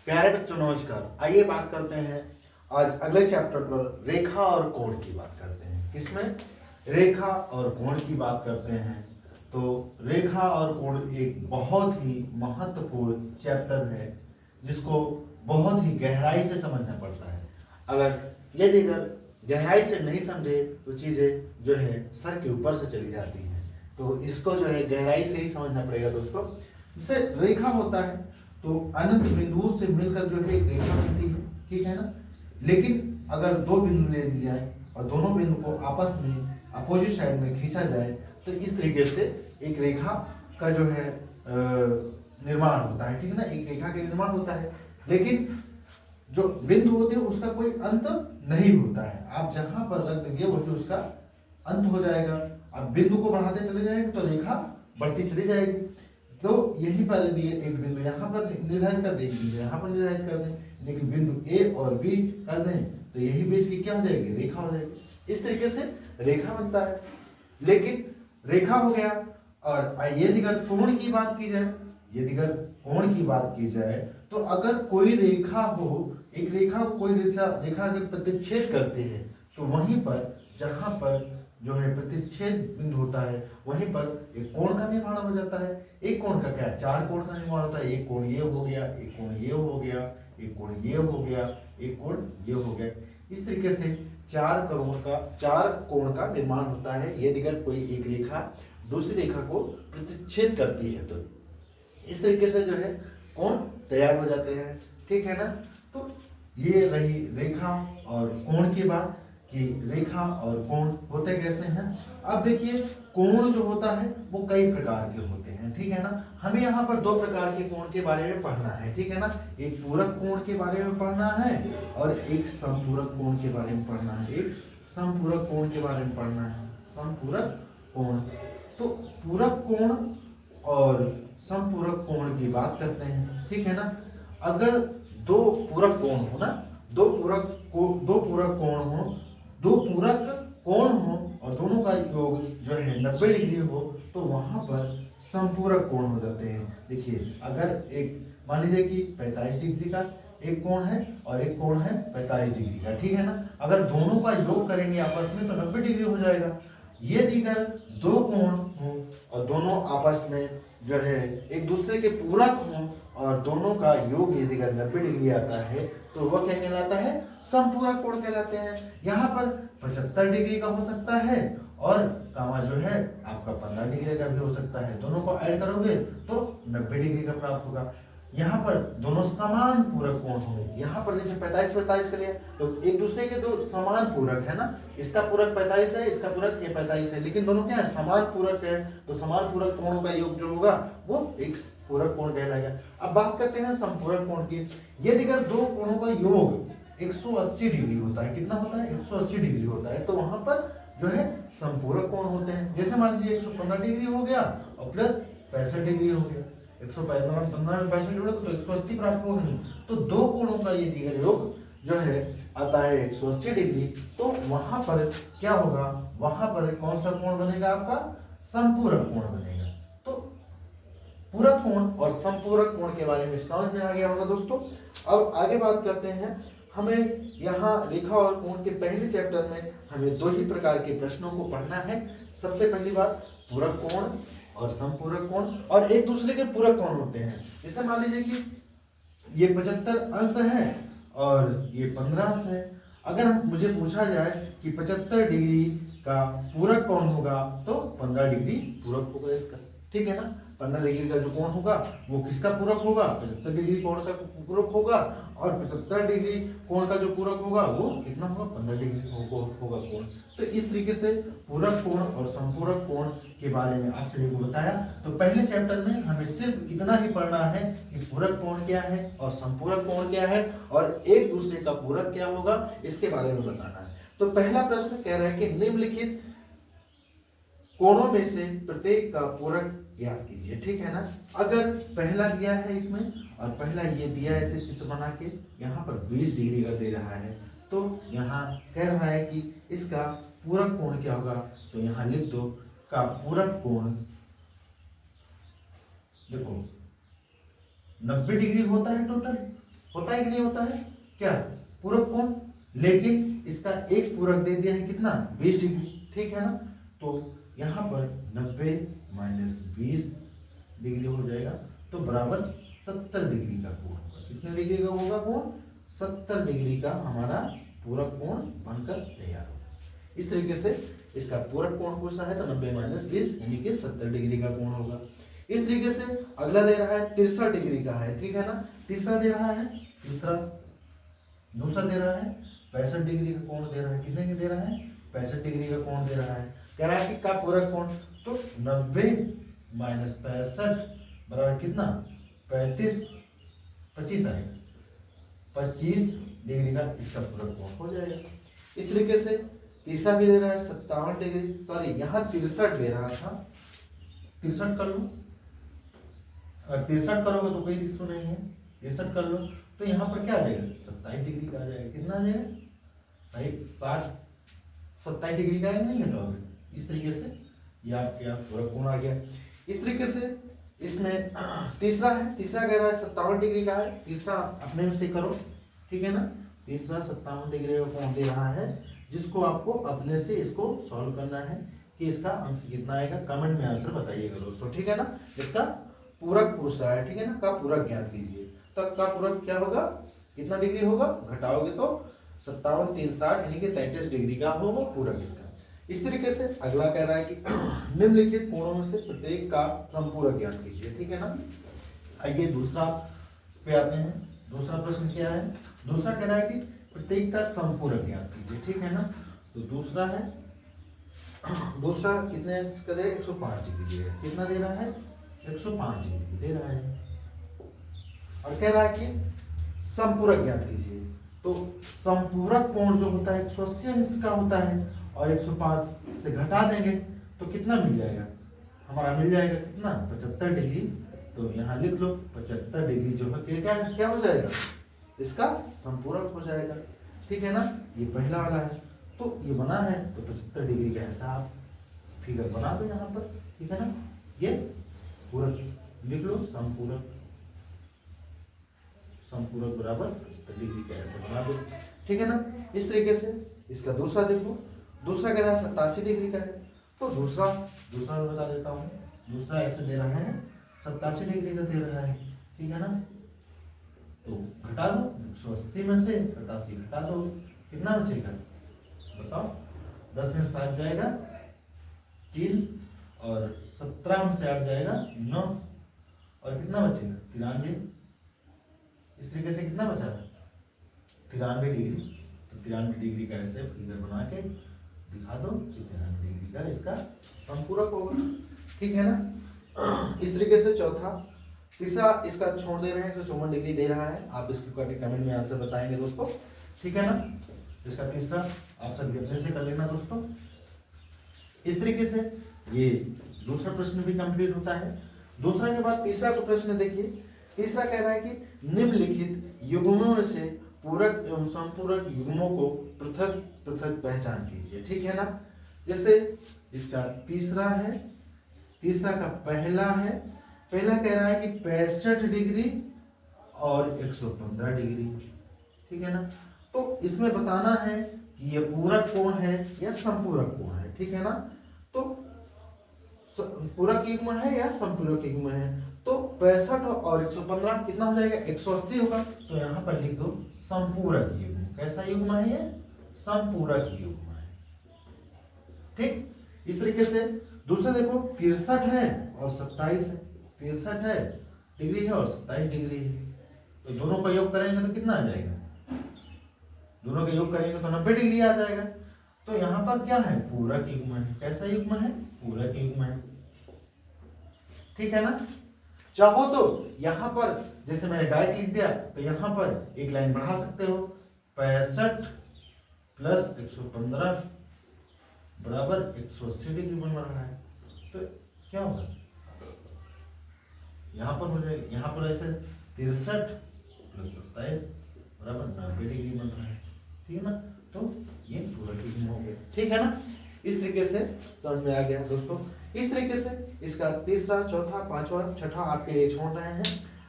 प्यारे बच्चों नमस्कार। आइए बात करते हैं आज अगले चैप्टर पर रेखा और कोण की बात करते हैं। किसमें? रेखा और कोण की बात करते हैं। तो रेखा और कोण एक बहुत ही महत्वपूर्ण चैप्टर है जिसको बहुत ही गहराई से समझना पड़ता है। अगर गहराई से नहीं समझे तो चीजें जो है सर के ऊपर से चली जाती हैं। तो इसको जो है गहराई से ही समझना पड़ेगा दोस्तों। जैसे रेखा होता है तो अनंत बिंदुओं से मिलकर जो है एक रेखा बनती है, ठीक है ना। लेकिन अगर दो बिंदु ले ली जाए और दोनों बिंदु को आपस में अपोजिट साइड में खींचा जाए तो इस तरीके से एक रेखा का जो है निर्माण होता है, ठीक है ना। एक रेखा का निर्माण होता है, लेकिन जो बिंदु होते हैं उसका कोई अंत नहीं होता है। आप जहां पर रख देंगे वही उसका अंत हो जाएगा। अब बिंदु को बढ़ाते चले जाएंगे तो रेखा बढ़ती चली जाएगी। तो यही पर यदि एक बिंदु यहाँ पर निर्धारित कर दें, बिंदु यहाँ पर निर्धारित कर दें, लेकिन बिंदु ए और बी कर दें तो यही बीच की क्या हो जाएगी? रेखा हो जाएगी। इस तरीके से रेखा बनता है। लेकिन रेखा हो गया, और यदि अगर कोण की बात की जाए, यदि अगर कोण की बात की जाए तो अगर कोई रेखा हो, एक रेखा को कोई रेखा अगर प्रतिच्छेद करते हैं तो वहीं पर जहां पर जो है प्रतिच्छेद बिंदु होता है वहीं पर एक कोण का निर्माण हो जाता है। एक कोण का क्या? चार कोण का निर्माण होता है। एक कोण ये हो गया, एक कोण ये हो गया, एक कोण ये हो गया, एक कोण ये हो गया। इस तरीके से चार कोण का निर्माण होता है यदि अगर कोई एक रेखा दूसरी रेखा को प्रतिच्छेद करती है तो इस तरीके से जो है कोण तैयार हो जाते हैं, ठीक है ना। तो ये रही रेखा और कोण की बात कि रेखा और कोण होते कैसे हैं। अब देखिए कोण जो होता है वो कई प्रकार के होते हैं, ठीक है ना। हमें यहाँ पर दो प्रकार के कोण के बारे में पढ़ना है, ठीक है ना। एक पूरक कोण के बारे में पढ़ना है और एक समपूरक कोण के बारे में पढ़ना है। एक समपूरक कोण के बारे में पढ़ना है, समपूरक कोण। तो पूरक कोण और समपूरक कोण की बात करते हैं, ठीक है ना। अगर दो पूरक कोण हो ना, दो पूरक कोण हो और दोनों का योग जो है 90 डिग्री हो तो वहां पर समपूरक कोण हो जाते हैं। देखिए अगर एक मान लीजिए कि 45 डिग्री का एक कोण है और एक कोण है 45 डिग्री का, ठीक है ना। अगर दोनों का योग करेंगे आपस में तो 90 डिग्री हो जाएगा। यदि अगर दो कोण हो और दोनों आपस में जो है एक दूसरे के पूरक हों और दोनों का योग यदि अगर 90 डिग्री आता है तो वह क्या कहलाता है? समपूरक कोण कहलाते हैं। यहाँ पर 75 डिग्री का हो सकता है और कामा जो है आपका 15 डिग्री का भी हो सकता है। दोनों को ऐड करोगे तो 90 डिग्री का प्राप्त होगा। यहाँ पर दोनों समान पूरक कोण होंगे। यहाँ पर जैसे 45 का लिया तो एक दूसरे के दो समान पूरक है ना। इसका पूरक 45 है, इसका पूरक ये 45 है, लेकिन दोनों क्या है? समान पूरक है। तो समान पूरक कोणों का योग जो होगा वो एक पूरक कोण कहलाएगा। अब बात करते हैं समपूरक कोण की। यदि अगर दो कोणों का योग 180 डिग्री होता है, कितना होता है? 180 डिग्री होता है, तो वहां पर जो है समपूरक कोण होते हैं। जैसे मान लीजिए 115 डिग्री हो गया और प्लस 65 डिग्री हो गया। 115 में 65 जोड़ो तो 180 प्राप्त होगी। तो दो कोणों का यदि योग जो है आता है 180 डिग्री तो वहां पर क्या होगा? वहां पर कौन सा कोण बनेगा? आपका समपूरक कोण बनेगा। तो पूरक कोण और समपूरक कोण के बारे में समझ में आ गया होगा दोस्तों। अब आगे बात करते हैं। हमें यहाँ रेखा और कोण के पहले चैप्टर में हमें दो ही प्रकार के प्रश्नों को पढ़ना है। सबसे पहली बात पूरक कोण और समपूरक कोण, और एक दूसरे के पूरक कोण होते हैं। जैसे मान लीजिए कि ये 75 अंश है और ये 15 अंश है। अगर मुझे पूछा जाए कि 75 डिग्री का पूरक कोण होगा तो 15 डिग्री पूरक होगा इसका, ठीक है ना। 15 डिग्री का जो कोण होगा वो किसका पूरक होगा? 75 डिग्री कोण का पूरक होगा। और 75 डिग्री कोण का जो पूरक होगा वो कितना होगा? 15 डिग्री होगा कोण। तो इस तरीके से पूरक कोण और समपूरक कोण के बारे में आप सभी को बताया। तो पहले चैप्टर में हमें सिर्फ इतना ही पढ़ना है कि पूरक कोण क्या है और समपूरक कोण क्या है और एक दूसरे का पूरक क्या होगा इसके बारे में बताना है। तो पहला प्रश्न कह रहा है कि निम्नलिखित कोणों में से प्रत्येक का पूरक ज्ञात कीजिए, ठीक है ना। अगर पहला दिया है इसमें और पहला ये दिया है ऐसे चित्र बना के, यहाँ पर 20 डिग्री का दे रहा है तो यहाँ कह रहा है कि इसका पूरक कोण क्या होगा। तो यहाँ लिख दो का पूरक कोण, देखो 90 डिग्री होता है टोटल, होता है कि नहीं होता है? क्या पूरक कोण, लेकिन इसका एक पूरक दे दिया है कितना, 20 डिग्री, ठीक है ना। तो यहाँ पर 90 माइनस 20 डिग्री हो जाएगा, तो बराबर 70 डिग्री का कोण होगा। कितने डिग्री का होगा कोण? 70 डिग्री का हमारा पूरक कोण बनकर तैयार होगा। इस तरीके से इसका पूरक कोण पूछ रहा है तो 90 माइनस 20 यानी कि 70 डिग्री का कोण होगा। इस तरीके से अगला दे रहा है 63 डिग्री का है, ठीक है ना। तीसरा दे रहा है, तीसरा दूसरा दे रहा है 65 डिग्री का कोण दे रहा है। कितने का दे रहा है? 65 डिग्री का कोण दे रहा है। कह रहा है कि का पूरक कोण, तो 90 माइनस 65 बराबर कितना, 35 25 आएगा, 25 डिग्री का इसका पूरक कोण हो जाएगा। इस तरीके से तीसरा भी दे रहा है 57 डिग्री, सॉरी यहाँ 63 दे रहा था, 63 कर लो, और 63 करोगे तो कोई इशू नहीं है, 63 कर लो तो यहाँ पर क्या आ जाएगा, 27 डिग्री का आ जाएगा। कितना आ जाएगा भाई, 27 डिग्री का है, नहीं घटाओगे। इस तरीके से ये आपके यहाँ पूरक कोण आ गया। इस तरीके से इसमें तीसरा है, तीसरा कह रहा है 57 डिग्री का है, तीसरा अपने से करो, ठीक है ना। तीसरा 57 डिग्री का कोण दे रहा है, जिसको आपको अपने से इसको सॉल्व करना है कि इसका आंसर कितना आएगा। कमेंट में आंसर बताइएगा दोस्तों, ठीक है ना। इसका पूरक पूछ रहा है, ठीक है ना, का पूरक ज्ञात कीजिए। तो का पूरक क्या होगा, कितना डिग्री होगा, घटाओगे तो 57 3 60 यानी कि 33 डिग्री का होगा पूरक इसका। इस तरीके से अगला कह रहा है कि निम्नलिखित कोणों में से प्रत्येक का संपूरक ज्ञात कीजिए, ठीक है ना। आइए दूसरा पे आते हैं। दूसरा प्रश्न क्या है, दूसरा कह रहा है कि प्रत्येक का संपूरक ज्ञात कीजिए, ठीक है ना। तो दूसरा है, दूसरा कितने का दे रहा है, 105 डिग्री दे रहा है। कितना दे रहा है, 105 डिग्री दे रहा है, और कह रहा है कि संपूरक ज्ञात कीजिए। तो संपूरक कोण जो होता है 180 अंश का होता है, और 105 से घटा देंगे तो कितना मिल जाएगा, हमारा मिल जाएगा कितना, 75 डिग्री। तो यहाँ लिख लो 75 डिग्री जो है क्या क्या हो जाएगा, इसका संपूरक हो जाएगा, ठीक है ना। ये पहला वाला है, तो ये बना है तो 75 डिग्री का ऐसा आप फिगर बना दो यहाँ पर, ठीक है ना। ये पूरक लिख लो, संपूरक, संपूरक बराबर 75 डिग्री का ऐसे बना दो, ठीक है ना। इस तरीके से इसका दूसरा देखो, दूसरा कह रहा है 87 डिग्री का है। तो दूसरा बता देता हूँ, दूसरा ऐसे दे रहा है 87 डिग्री का दे रहा है, ठीक है ना। तो घटा दो, 180 में से 87 घटा दो, कितना बचेगा बताओ, 10 में 7 जाएगा 3, और 17 में से 8 जाएगा 9, और कितना बचेगा 93। इस तरीके से कितना बचा, 93 डिग्री। तो 93 डिग्री का ऐसे फिगर बना के दिखा दो कि 93 डिग्री का इसका संपूरक होगा, ठीक है ना। इस तरीके से चौथा, तीसरा इसका छोड़ दे रहे हैं, 154 डिग्री दे रहा है। आप इसको करके कमेंट में आंसर बताएंगे दोस्तों, ठीक है ना। इसका तीसरा आप सब अपने से कर लेना दोस्तों। इस तरीके से ये दूसरा प्रश्न भी कंप्लीट होता है। दूसरा के बाद तीसरा को प्रश्न देखिए। तीसरा कह रहा है कि निम्नलिखित युग्मों में से पूरक एवं संपूरक युग्मों को पृथक पृथक पहचान कीजिए, ठीक है ना। जैसे इसका तीसरा है, तीसरा का पहला है, पहला कह रहा है कि 65 डिग्री और 115 डिग्री, ठीक है ना। तो इसमें बताना है कि ये पूरक कोण है या संपूरक कोण है, ठीक है ना। तो पूरक युग्म है या संपूरक युग्म है, तो 65 और 115 कितना हो जाएगा, 180 होगा। तो यहाँ पर लिख दो संपूरक युग्म। कैसा युग्म है ये, संपूरक युग्म है, ठीक। इस तरीके से दूसरा देखो 63 है और 27 है, 63 है डिग्री है और 27 डिग्री है, तो दोनों का योग करेंगे तो कितना आ जाएगा, दोनों का योग करेंगे तो 90 डिग्री आ जाएगा। तो यहाँ पर क्या है, पूरक युग्म है। कैसा युग्म है, पूरक युग्म है, ठीक है ना। चाहो तो यहाँ पर जैसे मैंने डायरेक्ट लिख दिया, तो यहाँ पर एक लाइन बढ़ा सकते हो, 65 प्लस 115 बराबर 180 डिग्री बन रहा है। तो क्या होगा, यहाँ पर हो जाएगा, यहाँ पर ऐसे 63 प्लस 27 बराबर 90 डिग्री बन रहा है, ठीक है ना। तो ये पूरक युग्म हो गया, ठीक है ना। इस तरीके से समझ में आ गया दोस्तों। इस तरीके से इसका तीसरा, चौथा, पांचवा, छठा आपके लिए छोड़ रहे हैं।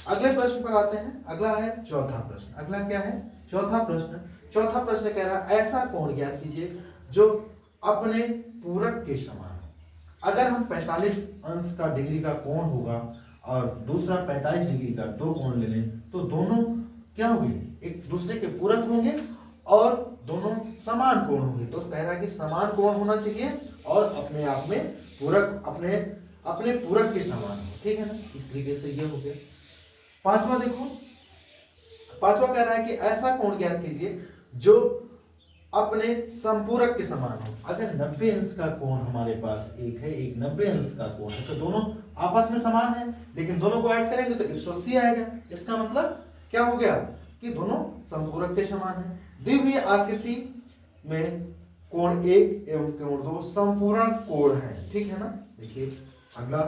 अगले प्रश्न पर आते हैं। अगला है चौथा प्रश्न। अगला क्या है? चौथा प्रश्न। चौथा प्रश्न कह रहा है ऐसा कोण ज्ञात कीजिए जो अपने पूरक के समान हो। अगर हम 45 अंश का डिग्री का कोण होगा और दूसरा 45 डिग्री का दो कोण ले लें तो दोनों क्या होंगे? एक दूसरे के पूरक होंगे और दोनों समान कोण होंगे। तो कह रहा है कि समान कोण होना चाहिए और अपने आप में पूरक अपने पूरक के समान हो। ठीक है ना? इस तरीके से ये हो गया। पांचवा देखो, पांचवा कह रहा है कि ऐसा कोण ज्ञात कीजिए जो अपने संपूरक के समान हो। अगर 90 अंश का कोण हमारे पास एक है, एक 90 अंश का कोण है, तो दोनों आपस में समान है, लेकिन दोनों को ऐड करेंगे तो 180 आएगा। इसका मतलब क्या हो गया कि दोनों संपूरक के समान है। दी हुई आकृति में कोण 1 एवं कोण 2 संपूर्ण कोण है। ठीक है ना? देखिए अगला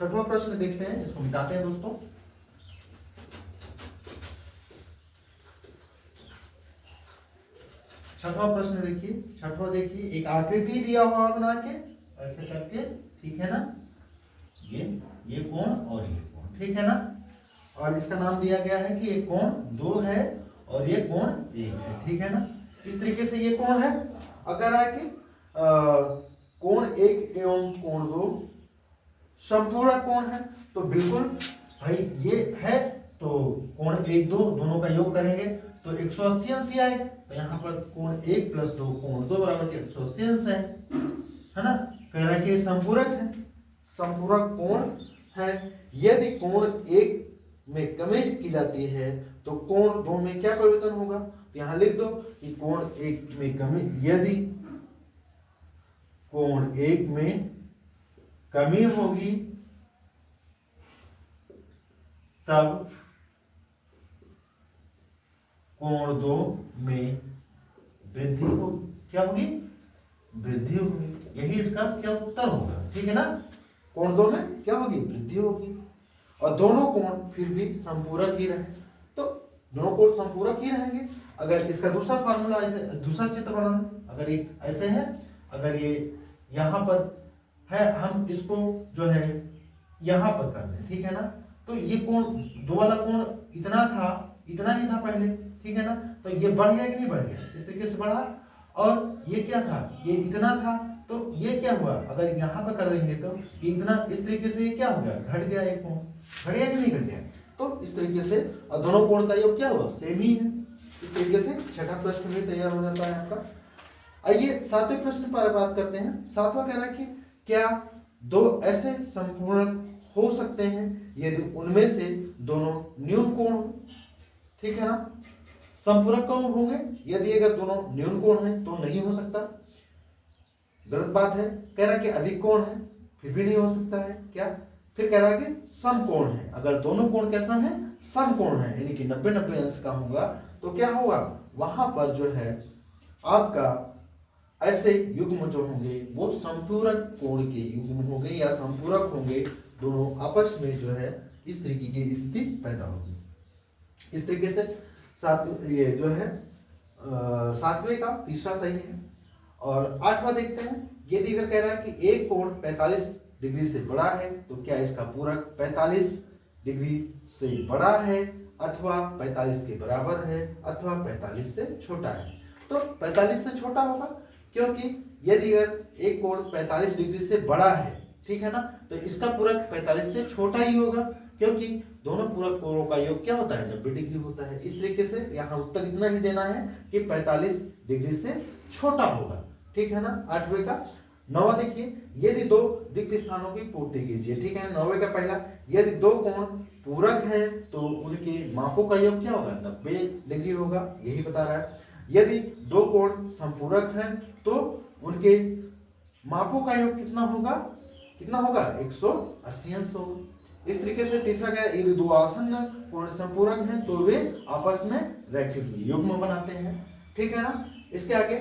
छठवां प्रश्न देखते हैं, इसको मिटाते हैं दोस्तों। छठवां प्रश्न देखिए, छठवां देखिए, एक आकृति दिया हुआ बना के ऐसे करके, ठीक है ना? ये कोण और ये कोण, ठीक है ना? और इसका नाम दिया गया है कि ये कोण 2 है और ये कोण 1 है। ठीक है ना? इस तरीके से ये कोण है। अगर है कि कोण 1 एवं कोण 2 संपूर्ण कोण है तो बिल्कुल भाई ये है, तो कोण 1 2 दोनों का योग करेंगे तो 180 अंश आएगा। तो यहाँ पर कोण 1 प्लस 2 कोण 2 बराबर के 180 अंश है ना? कह रहा है कि संपूरक है, संपूरक कोण है। यदि कोण 1 में कमी की जाती है तो कोण 2 में क्या परिवर्तन होगा? तो यहाँ लिख दो कि कोण 1 में कमी, यदि कोण 1 में कमी होगी तब कोण 2 में वृद्धि होगी। क्या होगी? वृद्धि होगी। यही इसका क्या उत्तर होगा। ठीक है ना? कोण 2 में क्या होगी? वृद्धि होगी। और दोनों कोण फिर भी संपूरक ही रहे, तो दोनों कोण संपूरक ही रहेंगे। अगर इसका दूसरा फार्मूला ऐसे, दूसरा चित्र बनाना, अगर ये ऐसे है, अगर ये यहां पर है, हम इसको जो है यहां पर कर दें, ठीक है ना? तो ये कोण 2 वाला कोण इतना था, इतना ही था पहले, ठीक है ना? तो ये बढ़ गया कि नहीं बढ़ गया? इस तरीके से बढ़ा। और ये क्या था? ये इतना था, तो ये क्या हुआ? अगर यहाँ पर कर देंगे तो ये इतना, इस तरीके से ये क्या हो गया? घट गया एक कोण। घट गया कि नहीं घट गया? तो इस तरीके से और दोनों कोण का योग क्या हुआ? सेम ही है। इस तरीके से छठा प्रश्न भी तैयार हो जाता है आपका। आइए सातवें प्रश्न पर बात करते हैं। सातवां कह रहा है कि क्या दो ऐसे संपूर्ण हो सकते हैं यदि उनमें से दोनों न्यून कोण हो? ठीक है ना? संपूरक कोण होंगे, यदि अगर दोनों न्यून कोण है तो नहीं हो सकता, गलत बात है। कह रहा है कि अधिक कोण है, फिर भी नहीं हो सकता है। क्या? फिर कह रहा है कि सम कोण है। अगर दोनों कोण कैसा है? सम कोण है, यानी कि 90-90 अंश का होगा, तो क्या होगा? वहां पर जो है आपका ऐसे युग्म जो होंगे वो संपूरक कोण के युग्म होंगे या संपूरक होंगे, दोनों आपस में जो है इस तरीके की स्थिति पैदा होगी। इस तरीके से ये जो है सातवें का तीसरा सही है। और आठवां देखते हैं। यदि अगर कह रहा है कि एक कोण 45 डिग्री से बड़ा है तो क्या इसका पूरक 45 डिग्री से बड़ा है अथवा 45 के बराबर है अथवा 45 से छोटा है? तो 45 से छोटा होगा, क्योंकि यदि अगर एक कोण 45 डिग्री से बड़ा है, ठीक है ना, तो इसका पूरक 45 से छोटा ही होगा, क्योंकि दोनों पूरक कोणों का योग क्या होता है? 90 डिग्री होता है। इस तरीके से यहाँ उत्तर इतना ही देना है कि 45 डिग्री से छोटा होगा। ठीक है ना? आठवें का। नौवां देखिए, यदि दो रिक्त स्थानों की पूर्ति कीजिए। ठीक है? नौवें का पहला, यदि दो कोण पूरक हैं तो उनके मापों का योग क्या होगा? 90 डिग्री होगा, यही बता रहा है। यदि दो कोण संपूरक हैं तो उनके मापों का योग कितना होगा? कितना होगा? 180 अंश होगा। इस तरीके से तीसरा क्या है? यदि दो आसन्न कोण संपूरक हैं तो वे आपस में रैखिक युग्म बनाते हैं। ठीक है ना? इसके आगे